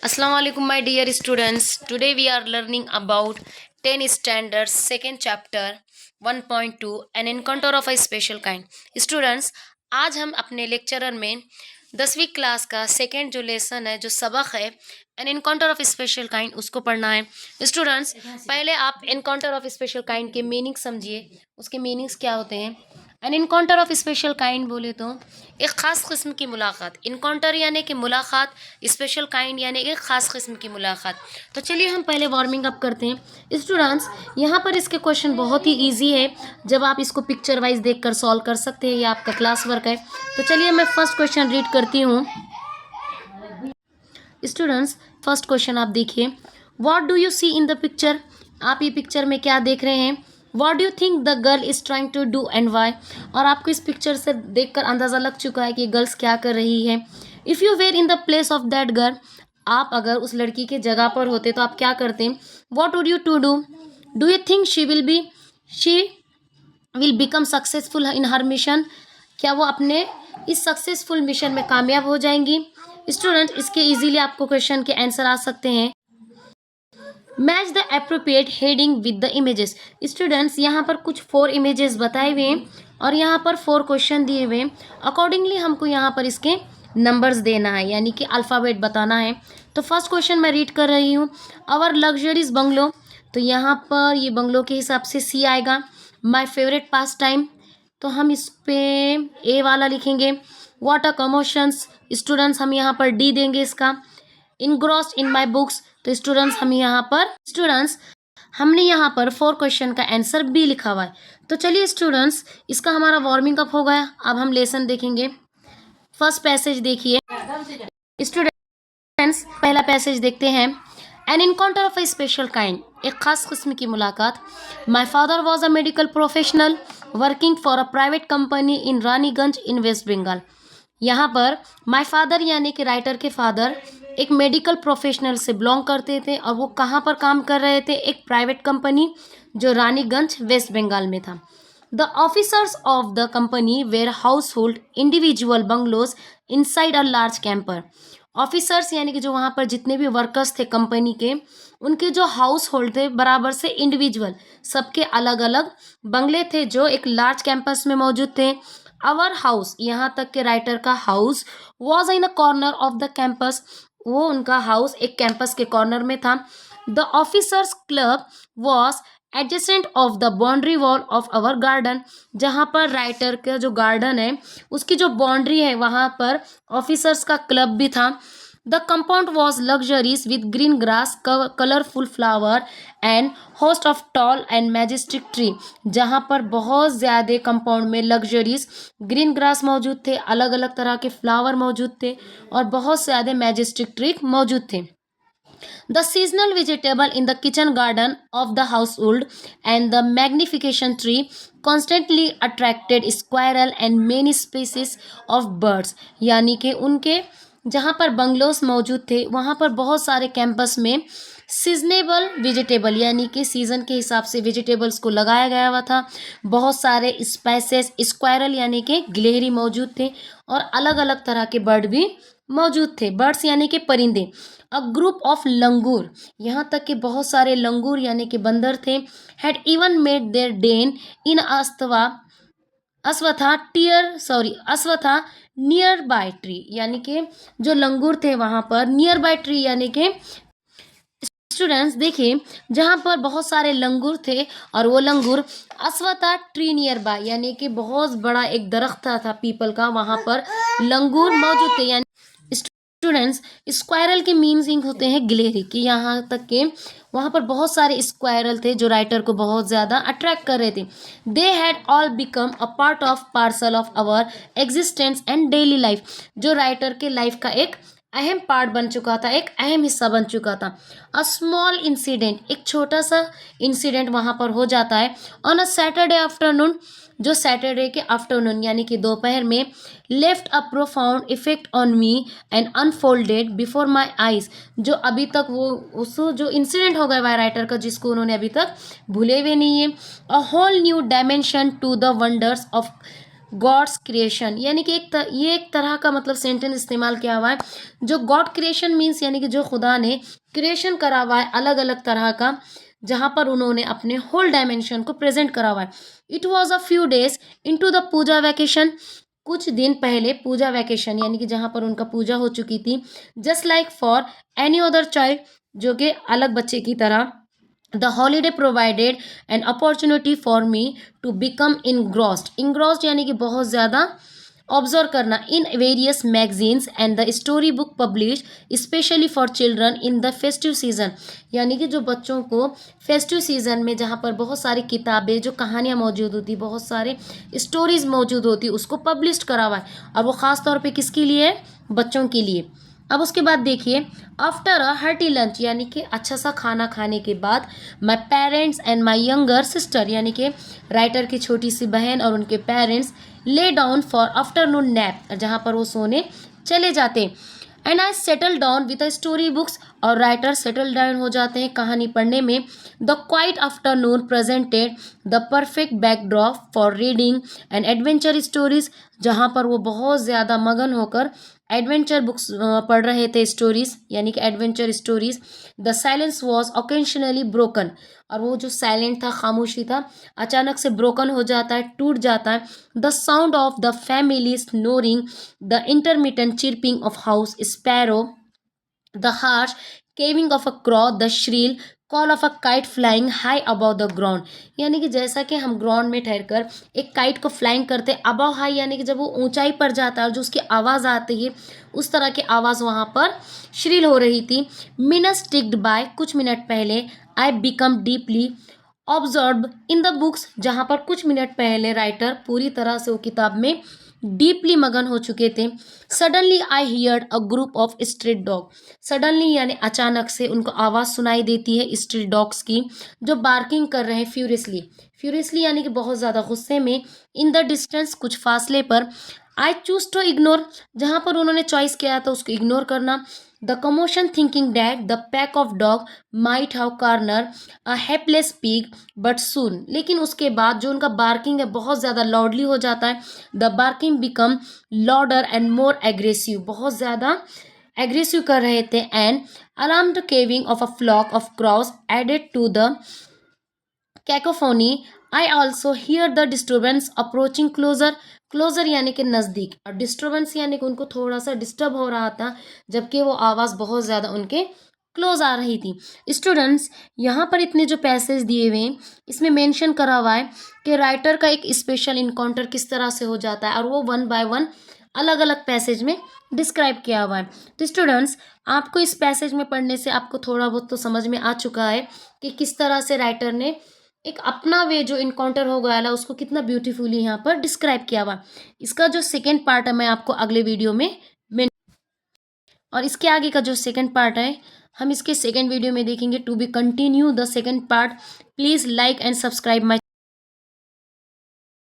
Assalamu alaikum, my dear students. Today we are learning about 10 standards, second chapter 1.2 an encounter of a special kind. Students, आज हम अपने lecturer में 10वीं class का second जो lesson है, जो सबक है an encounter of special kind, उसको पढ़ना है। स्टूडेंट्स, पहले आप एनकाउंटर ऑफ स्पेशल काइंड के मीनिंग समझिए, उसके मीनिंग्स क्या होते हैं। An encounter of special kind बोले तो एक ख़ास किस्म की मुलाकात। इनकाउंटर यानी कि मुलाकात, स्पेशल काइंड यानी एक ख़ास किस्म की मुलाकात। तो चलिए हम पहले वार्मिंग अप करते हैं। स्टूडेंट्स, यहाँ पर इसके क्वेश्चन बहुत ही ईजी है, जब आप इसको पिक्चर वाइज देख कर सॉल्व कर सकते हैं, ये आपका क्लास वर्क है। तो चलिए मैं फर्स्ट क्वेश्चन रीड करती हूँ। स्टूडेंट्स, फर्स्ट क्वेश्चन आप देखिए, what do you see in the picture. आप ये पिक्चर में क्या देख रहे हैं। What do you think the girl is trying to do and why. और आपको इस पिक्चर से देखकर अंदाज़ा लग चुका है कि गर्ल्स क्या कर रही है। If you were in the place of that girl, आप अगर उस लड़की के जगह पर होते तो आप क्या करते। What would you to do you think she will become successful in her mission. क्या वो अपने इस सक्सेसफुल मिशन में कामयाब हो जाएंगी। स्टूडेंट, इसके इजीली आपको क्वेश्चन के आंसर आ सकते हैं। Match the appropriate heading with the images. Students, यहाँ पर कुछ 4 इमेजेस बताए हुए हैं और यहाँ पर 4 क्वेश्चन दिए हुए हैं। अकॉर्डिंगली हमको यहाँ पर इसके नंबर्स देना है, यानी कि अल्फ़ाबेट बताना है। तो फर्स्ट क्वेश्चन मैं रीड कर रही हूँ। आवर लग्जरीज बंगलो, तो यहाँ पर ये बंगलो के हिसाब से सी आएगा। माई फेवरेट पास टाइम, तो हम इस पे ए वाला लिखेंगे। व्हाट अ कमोशंस, स्टूडेंट्स हम यहाँ पर डी देंगे इसका। इनग्रॉस्ड इन माई बुक्स, तो स्टूडेंट्स हमने यहाँ पर 4 क्वेश्चन का आंसर बी लिखा हुआ है। तो चलिए स्टूडेंट्स, इसका हमारा वार्मिंग अप हो गया। अब हम लेसन देखेंगे। फर्स्ट पैसेज देखिए स्टूडेंट्स, पहला पैसेज देखते हैं। An encounter of a special kind, एक खास किस्म की मुलाकात। My father was a medical professional working for a private company in Raniganj in West Bengal. यहाँ पर माई फादर यानी कि राइटर के फादर एक मेडिकल प्रोफेशनल से बिलोंग करते थे और वो कहाँ पर काम कर रहे थे, एक प्राइवेट कंपनी जो रानीगंज वेस्ट बंगाल में था। The officers of the company were house hold individual bungalows inside a large campus. Officers यानी कि जो वहाँ पर जितने भी वर्कर्स थे कंपनी के, उनके जो हाउस होल्ड थे बराबर से इंडिविजुअल, सबके अलग अलग बंगले थे जो एक लार्ज कैंपस में मौजूद थे। आवर हाउस, यहाँ तक के राइटर का house, was in a corner of the campus, वो उनका हाउस एक कैंपस के कॉर्नर में था। The officers club was adjacent of the boundary wall of our garden, जहाँ पर राइटर का जो गार्डन है उसकी जो बाउंड्री है वहाँ पर ऑफिसर्स का क्लब भी था। The compound was luxuries with green grass, colourful flower and host of tall and majestic tree, जहाँ पर बहुत ज़्यादा कंपाउंड में लग्जरीज ग्रीन ग्रास मौजूद थे, अलग अलग तरह के फ्लावर मौजूद थे और बहुत ज़्यादा मैजेस्टिक ट्री मौजूद थे। The seasonal vegetable in the kitchen garden of the household and the magnification tree constantly attracted squirrel and many species of birds। यानी कि उनके जहाँ पर बंगलोस मौजूद थे वहाँ पर बहुत सारे कैंपस में सीजनेबल वेजिटेबल यानी कि सीज़न के हिसाब से वेजिटेबल्स को लगाया गया हुआ था। बहुत सारे स्पाइसेस, स्क्वायरल यानी कि गिलहरी मौजूद थे और अलग अलग तरह के बर्ड भी मौजूद थे। बर्ड्स यानी कि परिंदे। अ ग्रुप ऑफ लंगूर, यहाँ तक कि बहुत सारे लंगूर यानी कि बंदर थे। Had even made their den in ashvattha nearby tree, यानी कि जो लंगूर थे वहाँ पर नियर बाय ट्री यानी कि स्टूडेंट्स देखिए, जहाँ पर बहुत सारे लंगूर थे और वो लंगूर अश्वत्था ट्री नियर बाय यानी कि बहुत बड़ा एक दरख्त था पीपल का, वहाँ पर लंगूर मौजूद थे। यानी स्टूडेंट्स, स्क्वायरल के मीनिंग होते हैं गिलहरी की, यहाँ तक कि वहाँ पर बहुत सारे स्क्वायरल थे जो राइटर को बहुत ज़्यादा अट्रैक्ट कर रहे थे। They had all become a part of parcel of our existence and daily life, जो राइटर के लाइफ का एक अहम पार्ट बन चुका था, एक अहम हिस्सा बन चुका था। अ स्मॉल इंसिडेंट, एक छोटा सा इंसिडेंट वहाँ पर हो जाता है। ऑन अ सैटरडे आफ्टरनून, जो सैटरडे के आफ्टरनून यानी कि दोपहर में, left a profound effect on me and unfolded before my eyes, जो अभी तक वो उस जो इंसिडेंट हो गया राइटर का जिसको उन्होंने अभी तक भूले हुए नहीं है। A whole new dimension to the wonders of God's creation, यानी कि ये एक तरह का मतलब सेंटेंस इस्तेमाल किया हुआ है जो गॉड क्रिएशन मीन्स यानी कि जो खुदा ने क्रिएशन करा हुआ है अलग अलग तरह का, जहां पर उन्होंने अपने होल डायमेंशन को प्रेजेंट करा हुआ है। It was a few days into the Puja vacation, कुछ दिन पहले पूजा वैकेशन यानी कि जहां पर उनका पूजा हो चुकी थी। Just like for any other child, जो कि अलग बच्चे की तरह, the holiday provided an opportunity for me to become engrossed यानी कि बहुत ज़्यादा ऑब्जर्व करना in various magazines and the story book publish specially for children in the festive season, यानी कि जो बच्चों को फेस्टिव सीजन में जहाँ पर बहुत सारी किताबें जो कहानियाँ मौजूद होती, बहुत सारे स्टोरीज मौजूद होती, उसको पब्लिश करा हुआ है और वो ख़ास तौर पे किसके लिए, बच्चों के लिए। अब उसके बाद देखिए, आफ्टर अ हार्टी लंच यानी कि अच्छा सा खाना खाने के बाद, my parents and my younger sister यानी कि राइटर की छोटी सी बहन और उनके parents lay down for afternoon nap, जहाँ पर वो सोने चले जाते। And I settle down with story books, और राइटर सेटल डाउन हो जाते हैं कहानी पढ़ने में। The quite afternoon presented the perfect backdrop for reading and adventure stories, जहाँ पर वो बहुत ज़्यादा मगन होकर एडवेंचर बुक्स पढ़ रहे थे, स्टोरीज यानी कि adventure stories. The silence was occasionally broken, और वो जो साइलेंट था, खामोशी था, अचानक से ब्रोकन हो जाता है, टूट जाता है। The sound of the family snoring, the intermittent chirping of house sparrow, the harsh caving of a crow, the shrill call of a kite flying high about the ground, यानी कि जैसा कि हम ग्राउंड में ठहरकर एक काइट को flying करते हैं, अबाउ हाई यानी कि जब वो ऊंचाई पर जाता है और जो उसकी आवाज़ आती है, उस तरह की आवाज़ वहाँ पर श्रील हो रही थी। मिनट्स टिक्ड बाय, कुछ मिनट पहले, I become deeply observe in the books, जहाँ पर कुछ मिनट पहले राइटर पूरी तरह से वो किताब में डीपली मगन हो चुके थे। Suddenly I heard a group of street dog, suddenly यानी अचानक से उनको आवाज़ सुनाई देती है स्ट्रीट डॉग्स की, जो बार्किंग कर रहे हैं फ्यूरियसली, फ्यूरियसली यानी कि बहुत ज़्यादा गुस्से में। इन द डिस्टेंस, कुछ फासले पर। आई चूज टू इग्नोर, जहाँ पर उन्होंने चॉइस किया था उसको इग्नोर करना। The commotion thinking that the pack of dog might have corner a helpless pig but soon, लेकिन उसके बाद जो उनका बार्किंग है बहुत ज़्यादा लाउडली हो जाता है। The barking become louder and more aggressive, बहुत ज़्यादा एग्रेसिव कर रहे थे। And alarm the cawing of a flock of crows added to the cacophony. I also hear the disturbance approaching closer, closer यानी कि नज़दीक, और डिस्टर्बेंस यानी कि उनको थोड़ा सा डिस्टर्ब हो रहा था, जबकि वो आवाज़ बहुत ज़्यादा उनके क्लोज आ रही थी। स्टूडेंट्स, यहाँ पर इतने जो पैसेज दिए हुए हैं, इसमें मेंशन करा हुआ है कि राइटर का एक स्पेशल इनकाउंटर किस तरह से हो जाता है, और वो वन बाय वन अलग अलग पैसेज में डिस्क्राइब किया हुआ है। तो स्टूडेंट्स, आपको इस पैसेज में पढ़ने से आपको थोड़ा बहुत तो समझ में आ चुका है कि किस तरह से राइटर ने एक अपना वे जो इनकाउंटर हो गया है उसको कितना ब्यूटीफुली यहाँ पर डिस्क्राइब किया हुआ। इसका जो सेकेंड पार्ट है मैं आपको अगले वीडियो में और इसके आगे का जो सेकंड पार्ट है हम इसके सेकंड वीडियो में देखेंगे। To be continue the second part, please like and subscribe my